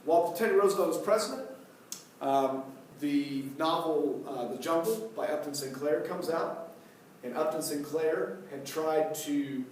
While Teddy Roosevelt was president, the novel The Jungle by Upton Sinclair comes out, and Upton Sinclair had tried to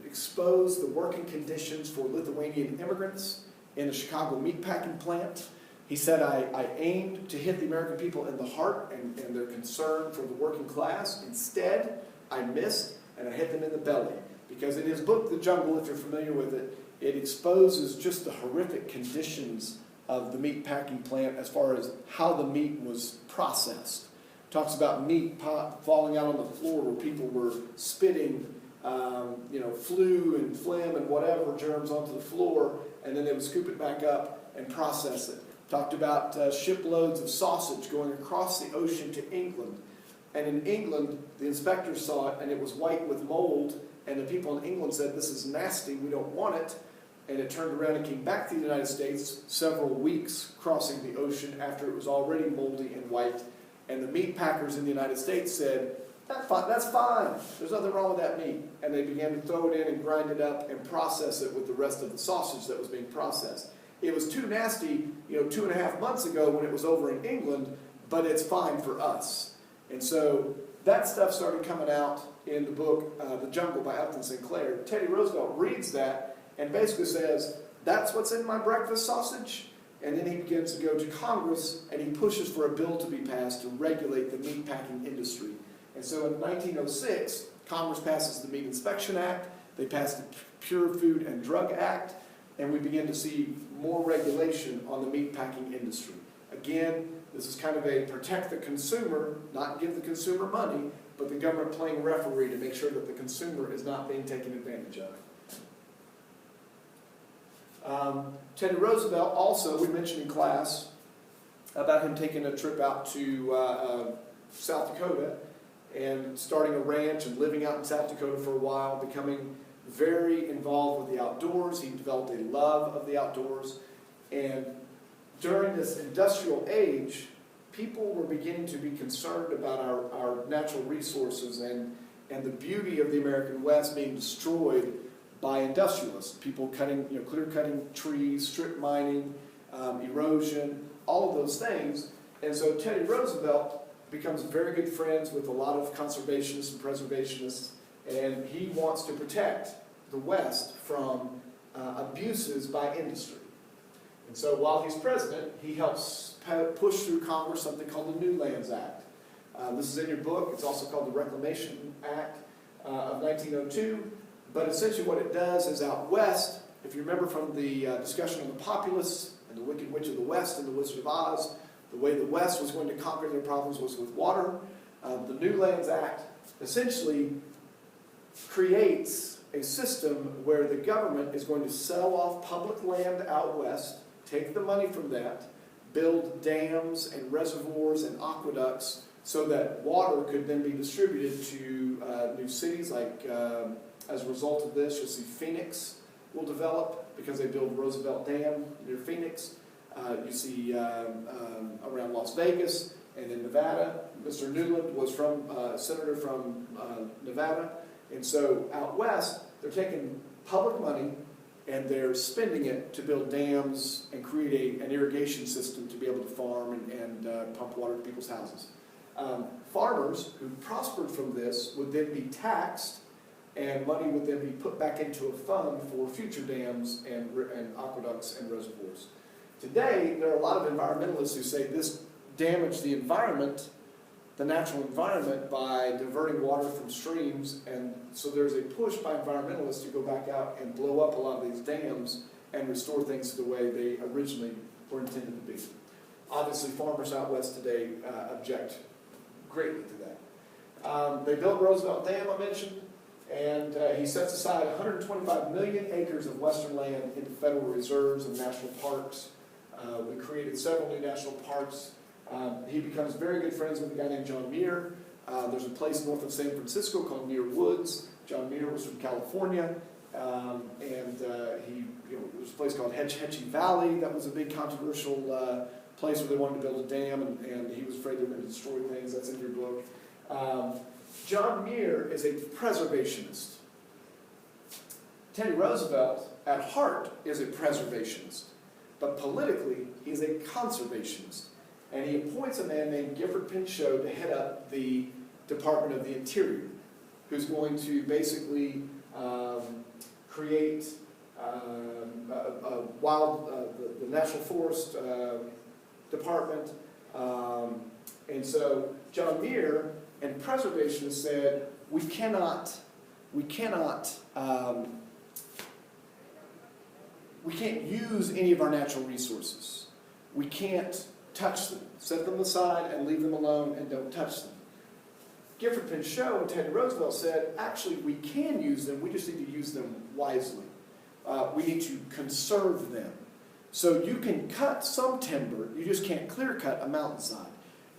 expose the working conditions for Lithuanian immigrants in a Chicago meatpacking plant. He said, I aimed to hit the American people in the heart and their concern for the working class. Instead, I missed and I hit them in the belly. Because in his book, The Jungle, if you're familiar with it, it exposes just the horrific conditions of the meatpacking plant as far as how the meat was processed. It talks about meat falling out on the floor where people were spitting flu and phlegm and whatever germs onto the floor, and then they would scoop it back up and process it. Talked about shiploads of sausage going across the ocean to England. And in England, the inspectors saw it, and it was white with mold, and the people in England said, this is nasty, we don't want it. And it turned around and came back to the United States several weeks crossing the ocean after it was already moldy and white. And the meat packers in the United States said, that's fine, there's nothing wrong with that meat. And they began to throw it in and grind it up and process it with the rest of the sausage that was being processed. It was too nasty, 2.5 months ago when it was over in England, but it's fine for us. And so that stuff started coming out in the book, The Jungle by Upton Sinclair. Teddy Roosevelt reads that and basically says, that's what's in my breakfast sausage? And then he begins to go to Congress and he pushes for a bill to be passed to regulate the meatpacking industry. And so in 1906, Congress passes the Meat Inspection Act, they pass the Pure Food and Drug Act, and we begin to see more regulation on the meatpacking industry. Again, this is kind of a protect the consumer, not give the consumer money, but the government playing referee to make sure that the consumer is not being taken advantage of. Teddy Roosevelt also, we mentioned in class about him taking a trip out to South Dakota and starting a ranch and living out in South Dakota for a while, becoming very involved with the outdoors. He developed a love of the outdoors. And during this industrial age, people were beginning to be concerned about our natural resources and the beauty of the American West being destroyed by industrialists. People clear-cutting trees, strip mining, erosion, all of those things. And so Teddy Roosevelt becomes very good friends with a lot of conservationists and preservationists, and he wants to protect the West from abuses by industry. And so while he's president, he helps push through Congress something called the New Lands Act. This is in your book. It's also called the Reclamation Act of 1902. But essentially what it does is out west, if you remember from the discussion of the Populists and the Wicked Witch of the West and the Wizard of Oz, the way the West was going to conquer their problems was with water. The New Lands Act essentially creates a system where the government is going to sell off public land out west, take the money from that, build dams and reservoirs and aqueducts so that water could then be distributed to new cities. Like as a result of this, you'll see Phoenix will develop because they build Roosevelt Dam near Phoenix. You see around Las Vegas and in Nevada. Mr. Newland was a senator from Nevada. And so out west, they're taking public money and they're spending it to build dams and create an irrigation system to be able to farm and pump water to people's houses. Farmers who prospered from this would then be taxed, and money would then be put back into a fund for future dams and aqueducts and reservoirs. Today, there are a lot of environmentalists who say this damaged the environment, the natural environment, by diverting water from streams, and so there's a push by environmentalists to go back out and blow up a lot of these dams and restore things to the way they originally were intended to be. Obviously, farmers out west today object greatly to that. They built Roosevelt Dam, I mentioned, and he sets aside 125 million acres of western land into federal reserves and national parks. We created several new national parks. He becomes very good friends with a guy named John Muir. There's a place north of San Francisco called Muir Woods. John Muir was from California, and there's a place called Hetch Hetchy Valley that was a big controversial place where they wanted to build a dam, and he was afraid they were going to destroy things. That's in your book. John Muir is a preservationist. Teddy Roosevelt at heart is a preservationist, but politically he is a conservationist. And he appoints a man named Gifford Pinchot to head up the Department of the Interior, who's going to basically create the National Forest Department. And so John Muir and preservationists said, we can't use any of our natural resources. We can't touch them. Set them aside and leave them alone and don't touch them. Gifford Pinchot and Teddy Roosevelt said, actually, we can use them, we just need to use them wisely. We need to conserve them. So you can cut some timber, you just can't clear cut a mountainside.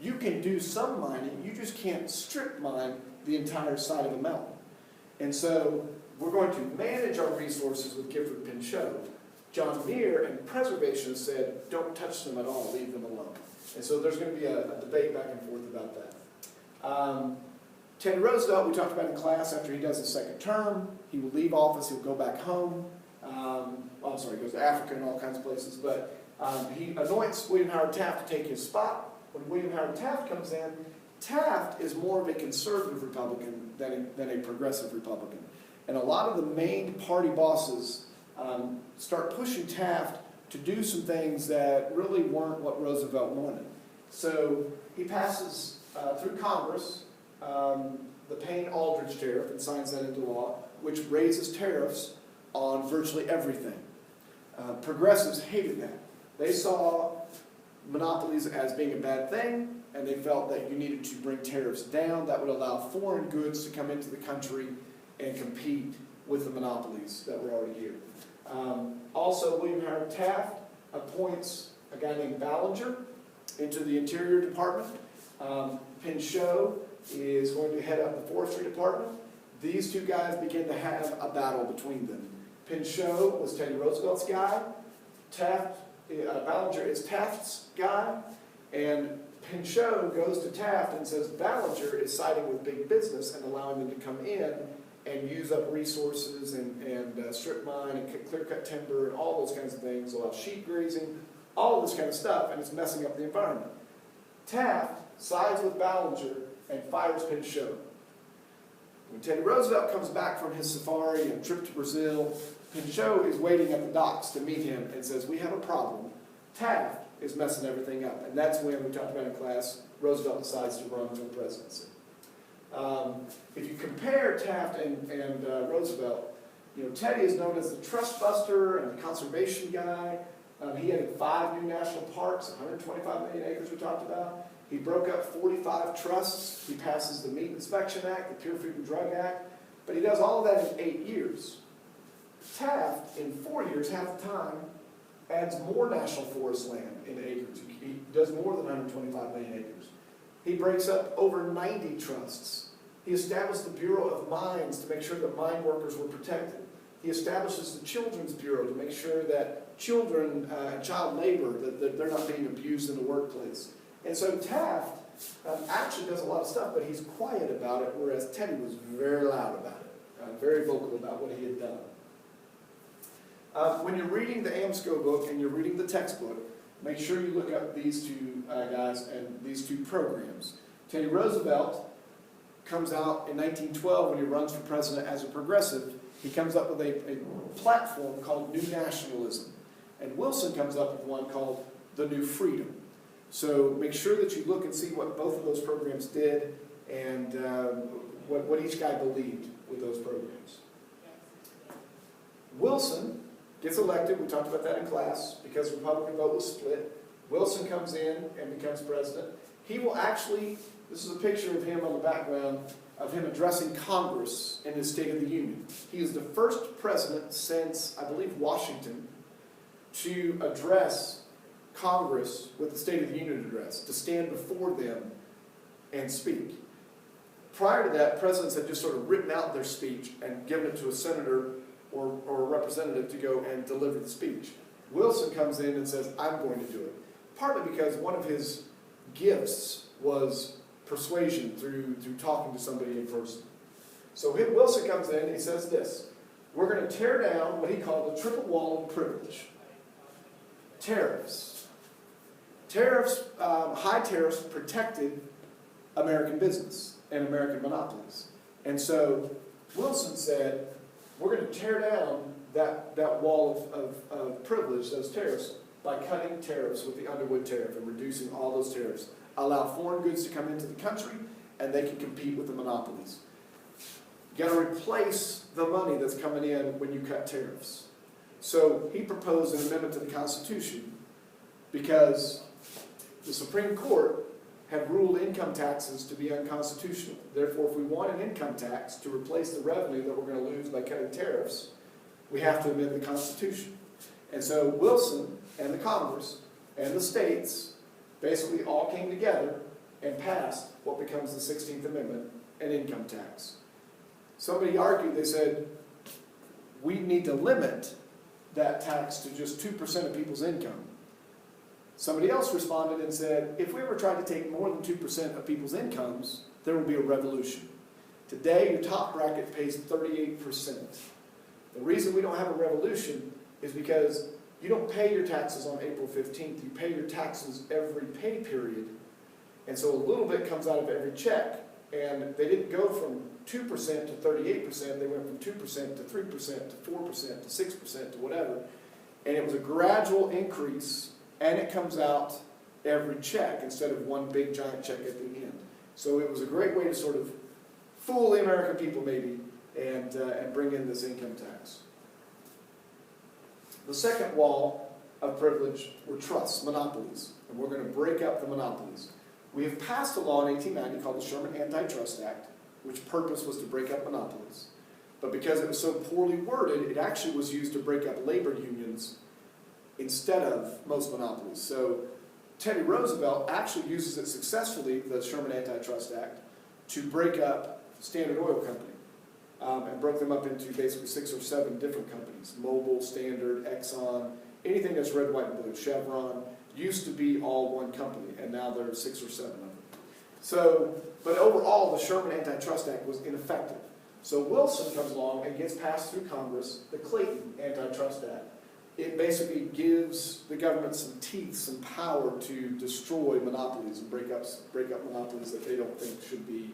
You can do some mining, you just can't strip mine the entire side of a mountain. And so we're going to manage our resources with Gifford Pinchot. John Muir and preservationists said, don't touch them at all, leave them alone. And so there's going to be a debate back and forth about that. Teddy Roosevelt, we talked about in class, after he does his second term, he will leave office, he'll go back home. He goes to Africa and all kinds of places, but he anoints William Howard Taft to take his spot. When William Howard Taft comes in, Taft is more of a conservative Republican than a progressive Republican. And a lot of the main party bosses start pushing Taft to do some things that really weren't what Roosevelt wanted. So he passes through Congress the Payne-Aldrich tariff and signs that into law, which raises tariffs on virtually everything. Progressives hated that. They saw monopolies as being a bad thing, and they felt that you needed to bring tariffs down. That would allow foreign goods to come into the country and compete with the monopolies that were already here. Also, William Howard Taft appoints a guy named Ballinger into the Interior Department. Pinchot is going to head up the Forestry Department. These two guys begin to have a battle between them. Pinchot was Teddy Roosevelt's guy. Ballinger is Taft's guy. And Pinchot goes to Taft and says Ballinger is siding with big business and allowing them to come in and use up resources and strip mine and clear cut timber and all those kinds of things, allow sheep grazing, all of this kind of stuff, and it's messing up the environment. Taft sides with Ballinger and fires Pinchot. When Teddy Roosevelt comes back from his safari and trip to Brazil, Pinchot is waiting at the docks to meet him and says, we have a problem. Taft is messing everything up. And that's when, we talked about in class, Roosevelt decides to run for the presidency. If you compare Taft and Roosevelt, Teddy is known as the trust buster and the conservation guy. He added 5 new national parks, 125 million acres we talked about. He broke up 45 trusts. He passes the Meat Inspection Act, the Pure Food and Drug Act. But he does all of that in 8 years. Taft, in 4 years, half the time, adds more national forest land in acres. He does more than 125 million acres. He breaks up over 90 trusts. He established the Bureau of Mines to make sure that mine workers were protected. He establishes the Children's Bureau to make sure that children and child labor, that they're not being abused in the workplace. And so Taft actually does a lot of stuff, but he's quiet about it, whereas Teddy was very loud about it, very vocal about what he had done. When you're reading the AMSCO book and you're reading the textbook, make sure you look up these two guys and these two programs. Teddy Roosevelt comes out in 1912 when he runs for president as a progressive. He comes up with a platform called New Nationalism. And Wilson comes up with one called The New Freedom. So make sure that you look and see what both of those programs did and what each guy believed with those programs. Wilson gets elected, we talked about that in class, because the Republican vote was split. Wilson comes in and becomes president. He will actually, this is a picture of him on the background, of him addressing Congress in his State of the Union. He is the first president since, I believe, Washington, to address Congress with the State of the Union address, to stand before them and speak. Prior to that, presidents had just sort of written out their speech and given it to a senator or a representative to go and deliver the speech. Wilson comes in and says, I'm going to do it. Partly because one of his gifts was persuasion through talking to somebody in person. So Wilson comes in and he says this, we're going to tear down what he called the triple wall of privilege. Tariffs. Tariffs, high tariffs protected American business and American monopolies. And so Wilson said, we're going to tear down that wall of privilege, those tariffs, by cutting tariffs with the Underwood tariff and reducing all those tariffs. Allow foreign goods to come into the country and they can compete with the monopolies. You got to replace the money that's coming in when you cut tariffs. So he proposed an amendment to the Constitution because the Supreme Court had ruled income taxes to be unconstitutional. Therefore, if we want an income tax to replace the revenue that we're going to lose by cutting tariffs, we have to amend the Constitution. And so Wilson and the Congress and the states basically all came together and passed what becomes the 16th Amendment, an income tax. Somebody argued, they said, we need to limit that tax to just 2% of people's income. Somebody else responded and said, if we ever tried to take more than 2% of people's incomes, there will be a revolution. Today, your top bracket pays 38%. The reason we don't have a revolution is because you don't pay your taxes on April 15th. You pay your taxes every pay period. And so a little bit comes out of every check. And they didn't go from 2% to 38%. They went from 2% to 3% to 4% to 6% to whatever. And it was a gradual increase. And it comes out every check instead of one big giant check at the end. So it was a great way to sort of fool the American people maybe and bring in this income tax. The second wall of privilege were trusts, monopolies. And we're going to break up the monopolies. We have passed a law in 1890 called the Sherman Antitrust Act, which purpose was to break up monopolies. But because it was so poorly worded, it actually was used to break up labor unions instead of most monopolies. So Teddy Roosevelt actually uses it successfully, the Sherman Antitrust Act, to break up Standard Oil Company and broke them up into basically 6 or 7 different companies. Mobil, Standard, Exxon, anything that's red, white, and blue. Chevron used to be all one company, and now there are 6 or 7 of them. So, but overall, the Sherman Antitrust Act was ineffective. So Wilson comes along and gets passed through Congress, the Clayton Antitrust Act. It basically gives the government some teeth, some power to destroy monopolies and break up monopolies that they don't think should be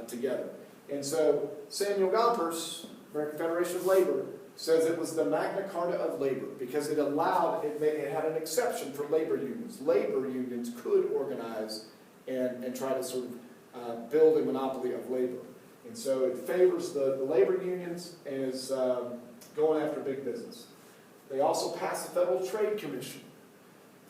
together. And so Samuel Gompers, American Federation of Labor, says it was the Magna Carta of labor because it allowed, it had an exception for labor unions. Labor unions could organize and try to sort of build a monopoly of labor. And so it favors the labor unions and is going after big business. They also passed the Federal Trade Commission.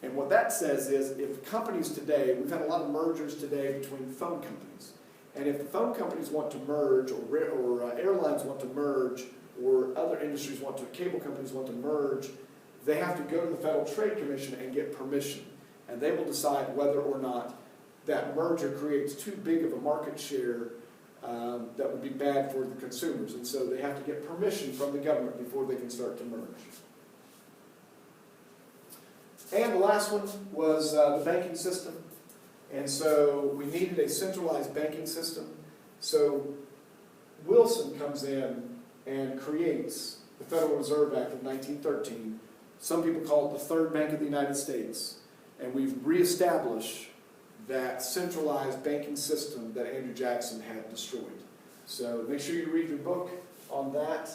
And what that says is if companies today, we've had a lot of mergers today between phone companies. And if the phone companies want to merge or airlines want to merge or other industries want to, cable companies want to merge, they have to go to the Federal Trade Commission and get permission. And they will decide whether or not that merger creates too big of a market share that would be bad for the consumers. And so they have to get permission from the government before they can start to merge. And the last one was the banking system. And so we needed a centralized banking system. So Wilson comes in and creates the Federal Reserve Act of 1913. Some people call it the Third Bank of the United States. And we've reestablished that centralized banking system that Andrew Jackson had destroyed. So make sure you read your book on that.